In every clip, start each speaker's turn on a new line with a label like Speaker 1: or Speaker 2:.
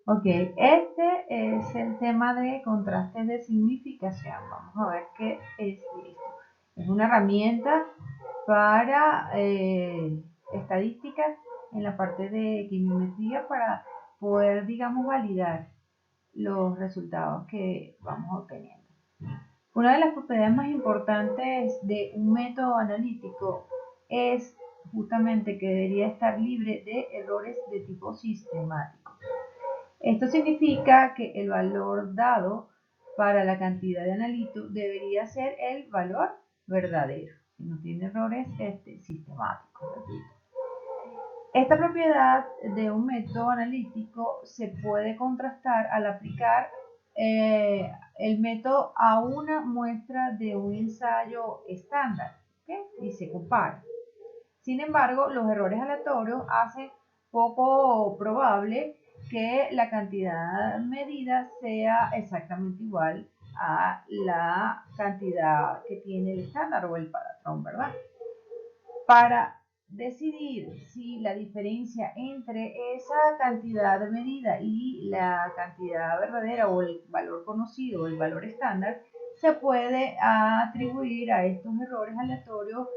Speaker 1: Ok, este es el tema de contrastes de significación. Vamos a ver qué es esto. Es una herramienta para estadísticas en la parte de quimiometría para poder, digamos, validar los resultados que vamos obteniendo. Una de las propiedades más importantes de un método analítico es justamente que debería estar libre de errores de tipo sistemático. Esto significa que el valor dado para la cantidad de analito debería ser el valor verdadero, si no tiene errores sistemáticos. Repito. Esta propiedad de un método analítico se puede contrastar al aplicar el método a una muestra de un ensayo estándar, ¿okay? Y se compara. Sin embargo, los errores aleatorios hacen poco probable que la cantidad medida sea exactamente igual a la cantidad que tiene el estándar o el patrón, ¿verdad? Para decidir si la diferencia entre esa cantidad de medida y la cantidad verdadera o el valor conocido o el valor estándar, se puede atribuir a estos errores aleatorios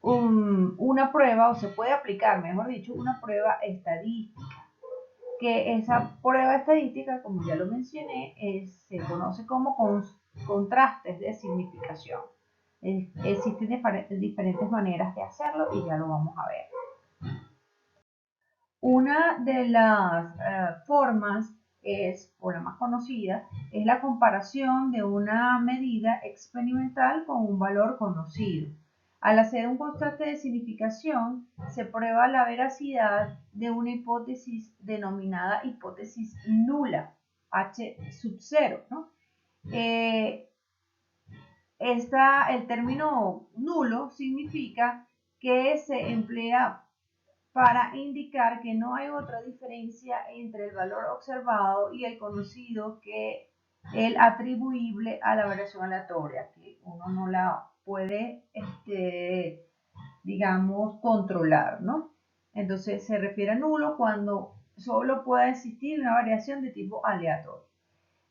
Speaker 1: una prueba, o se puede aplicar, mejor dicho, una prueba estadística. Que esa prueba estadística, como ya lo mencioné, se conoce como contrastes de significación. Existen diferentes maneras de hacerlo y ya lo vamos a ver. Una de las formas es, o la más conocida, es la comparación de una medida experimental con un valor conocido. Al hacer un contraste de significación, se prueba la veracidad de una hipótesis denominada hipótesis nula, H sub 0, ¿no? El término nulo significa que se emplea para indicar que no hay otra diferencia entre el valor observado y el conocido que el atribuible a la variación aleatoria, que uno no la puede, digamos, controlar, ¿no? Entonces se refiere a nulo cuando solo puede existir una variación de tipo aleatorio.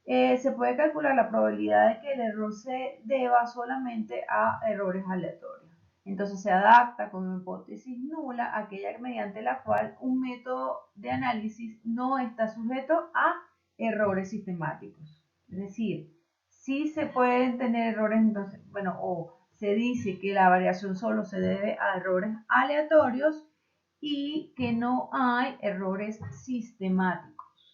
Speaker 1: Se puede calcular la probabilidad de que el error se deba solamente a errores aleatorios. Entonces se adapta con hipótesis nula, aquella mediante la cual un método de análisis no está sujeto a errores sistemáticos. Es decir, sí se pueden tener errores, entonces, bueno, o se dice que la variación solo se debe a errores aleatorios y que no hay errores sistemáticos.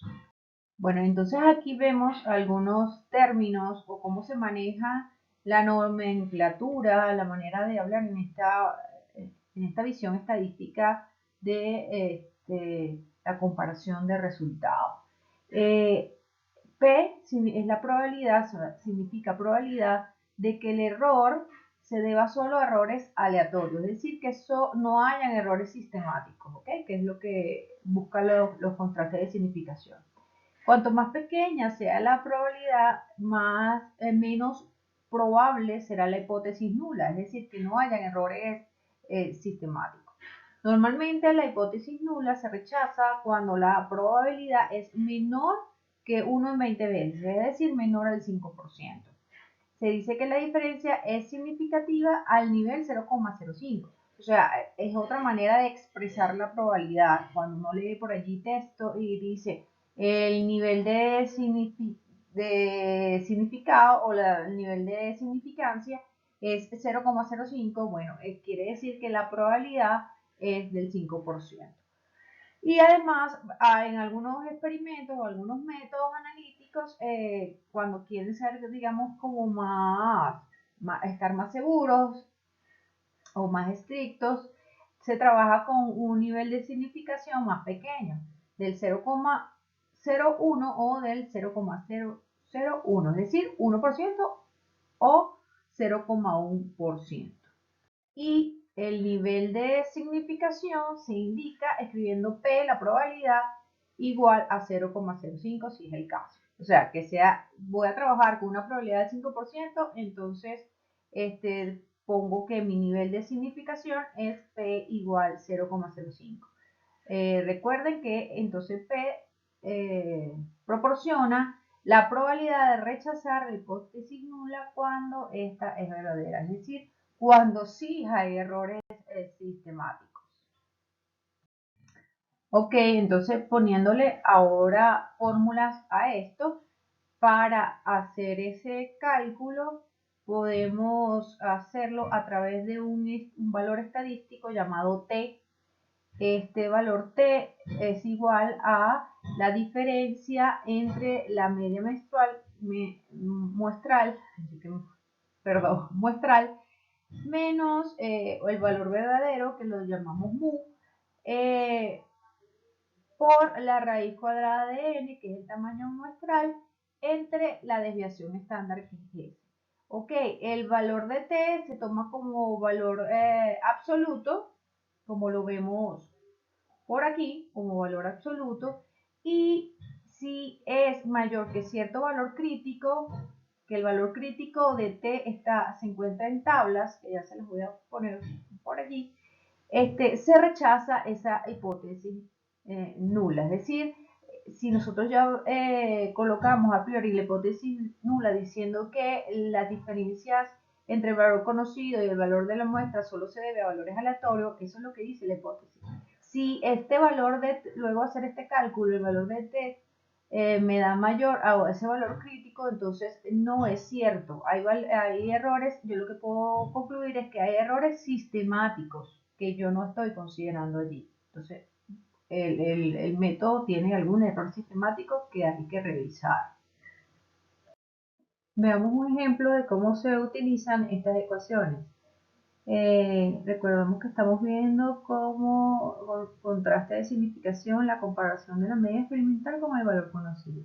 Speaker 1: Bueno, entonces aquí vemos algunos términos o cómo se maneja la nomenclatura, la manera de hablar en esta visión estadística de la comparación de resultados. P es la probabilidad, significa probabilidad de que el error se deba solo a errores aleatorios, es decir, que no hayan errores sistemáticos, ¿ok? Que es lo que buscan los contrastes de significación. Cuanto más pequeña sea la probabilidad, menos probable será la hipótesis nula, es decir, que no hayan errores sistemáticos. Normalmente la hipótesis nula se rechaza cuando la probabilidad es menor que 1 en 20 veces, es decir, menor al 5%. Se dice que la diferencia es significativa al nivel 0,05. O sea, es otra manera de expresar la probabilidad. Cuando uno lee por allí texto y dice el nivel de significado o el nivel de significancia es 0,05, bueno, quiere decir que la probabilidad es del 5%. Y además, en algunos experimentos o algunos métodos analíticos, cuando quieren ser, digamos, como estar más seguros o más estrictos, se trabaja con un nivel de significación más pequeño, del 0,01 o del 0,001, es decir, 1% o 0,1%. Y el nivel de significación se indica escribiendo P, la probabilidad, igual a 0,05 si es el caso. O sea, que voy a trabajar con una probabilidad del 5%, entonces pongo que mi nivel de significación es P igual 0,05. Recuerden que entonces P proporciona la probabilidad de rechazar la hipótesis nula cuando esta es verdadera, es decir, cuando sí hay errores sistemáticos. Ok, entonces poniéndole ahora fórmulas a esto, para hacer ese cálculo podemos hacerlo a través de un valor estadístico llamado T. Este valor T es igual a la diferencia entre la media muestral menos el valor verdadero, que lo llamamos mu, por la raíz cuadrada de n, que es el tamaño muestral, entre la desviación estándar, que es S. Ok, el valor de t se toma como valor absoluto, como lo vemos por aquí, como valor absoluto, y si es mayor que cierto valor crítico, que el valor crítico de t se encuentra en tablas, que ya se las voy a poner por allí, se rechaza esa hipótesis nula. Es decir, si nosotros ya colocamos a priori la hipótesis nula diciendo que las diferencias entre el valor conocido y el valor de la muestra solo se debe a valores aleatorios, eso es lo que dice la hipótesis. Si este valor luego de hacer este cálculo, el valor de t me da mayor a ese valor crítico, entonces no es cierto. Hay errores, yo lo que puedo concluir es que hay errores sistemáticos que yo no estoy considerando allí. Entonces, el método tiene algún error sistemático que hay que revisar. Veamos un ejemplo de cómo se utilizan estas ecuaciones. Recordemos que estamos viendo como contraste de significación la comparación de la media experimental con el valor conocido.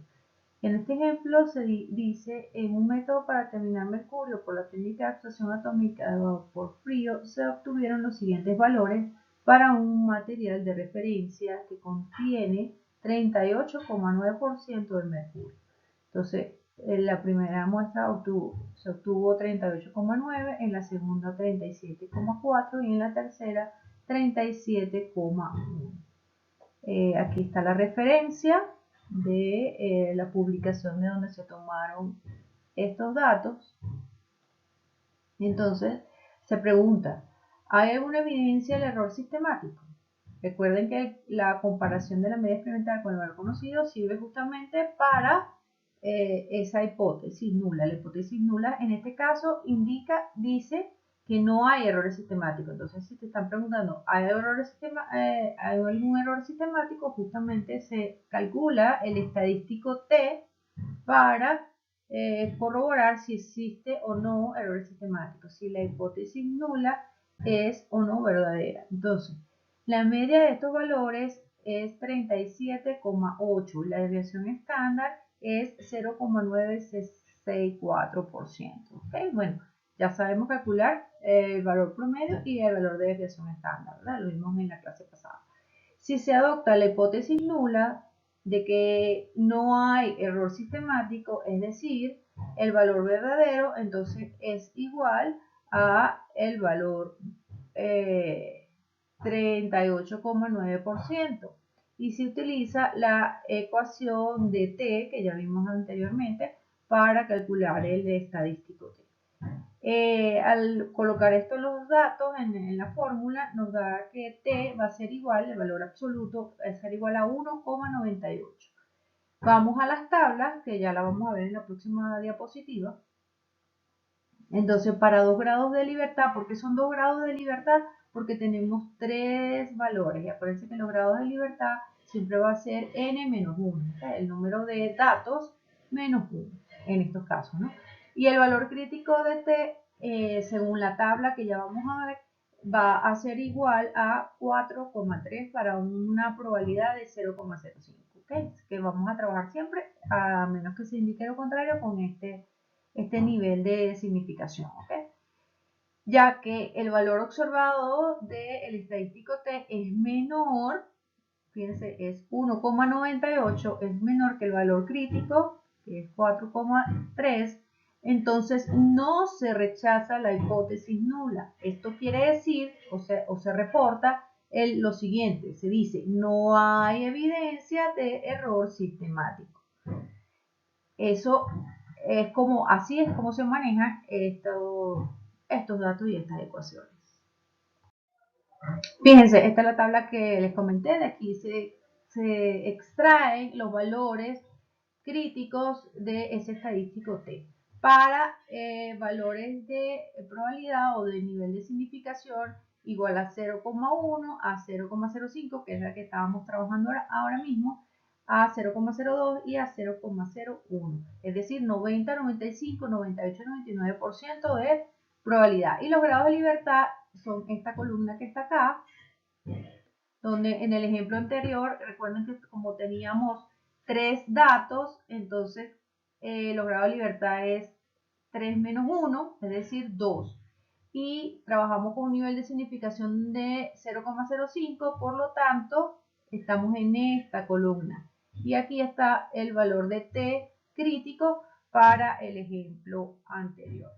Speaker 1: En este ejemplo se dice, en un método para determinar mercurio por la técnica de absorción atómica de vapor frío, se obtuvieron los siguientes valores para un material de referencia que contiene 38,9% de mercurio. Entonces, en la primera muestra se obtuvo 38,9, en la segunda 37,4 y en la tercera 37,1. Aquí está la referencia de la publicación de donde se tomaron estos datos. Entonces, se pregunta, ¿hay alguna evidencia del error sistemático? Recuerden que la comparación de la media experimental con el valor conocido sirve justamente para esa hipótesis nula. La hipótesis nula en este caso dice que no hay errores sistemáticos. Entonces, si te están preguntando, ¿hay algún error sistemático? Justamente se calcula el estadístico T para corroborar si existe o no errores sistemáticos, si la hipótesis nula es o no verdadera. Entonces, la media de estos valores es 37,8. La desviación estándar es 0,964%. ¿Okay? Bueno, ya sabemos calcular el valor promedio y el valor de desviación estándar, ¿verdad? Lo vimos en la clase pasada. Si se adopta la hipótesis nula de que no hay error sistemático, es decir, el valor verdadero, entonces es igual a el valor 38,9%. Y se utiliza la ecuación de T, que ya vimos anteriormente, para calcular el estadístico T. Al colocar estos los datos en la fórmula, nos da que T va a ser igual, el valor absoluto va a ser igual a 1,98. Vamos a las tablas, que ya la vamos a ver en la próxima diapositiva. Entonces, para 2 grados de libertad, ¿por qué son 2 grados de libertad? Porque tenemos 3 valores. Y acuérdense que los grados de libertad siempre va a ser n menos 1, el número de datos menos 1, en estos casos, ¿no? Y el valor crítico de t, según la tabla que ya vamos a ver, va a ser igual a 4,3 para una probabilidad de 0,05, ¿ok? Que vamos a trabajar siempre, a menos que se indique lo contrario, con este nivel de significación, ¿ok? Ya que el valor observado del estadístico T es menor, fíjense, es 1,98, es menor que el valor crítico, que es 4,3, entonces no se rechaza la hipótesis nula. Esto quiere decir, o se reporta, lo siguiente, se dice, no hay evidencia de error sistemático. Eso es como, así es como se manejan estos datos y estas ecuaciones. Fíjense, esta es la tabla que les comenté, de aquí se extraen los valores críticos de ese estadístico T para valores de probabilidad o de nivel de significación igual a 0,1, a 0,05, que es la que estábamos trabajando ahora mismo, a 0,02 y a 0,01. Es decir, 90, 95, 98, 99% de probabilidad. Y los grados de libertad son esta columna que está acá, donde en el ejemplo anterior, recuerden que como teníamos 3 datos, entonces los grados de libertad es 3 menos 1, es decir, 2. Y trabajamos con un nivel de significación de 0,05, por lo tanto, estamos en esta columna. Y aquí está el valor de T crítico para el ejemplo anterior.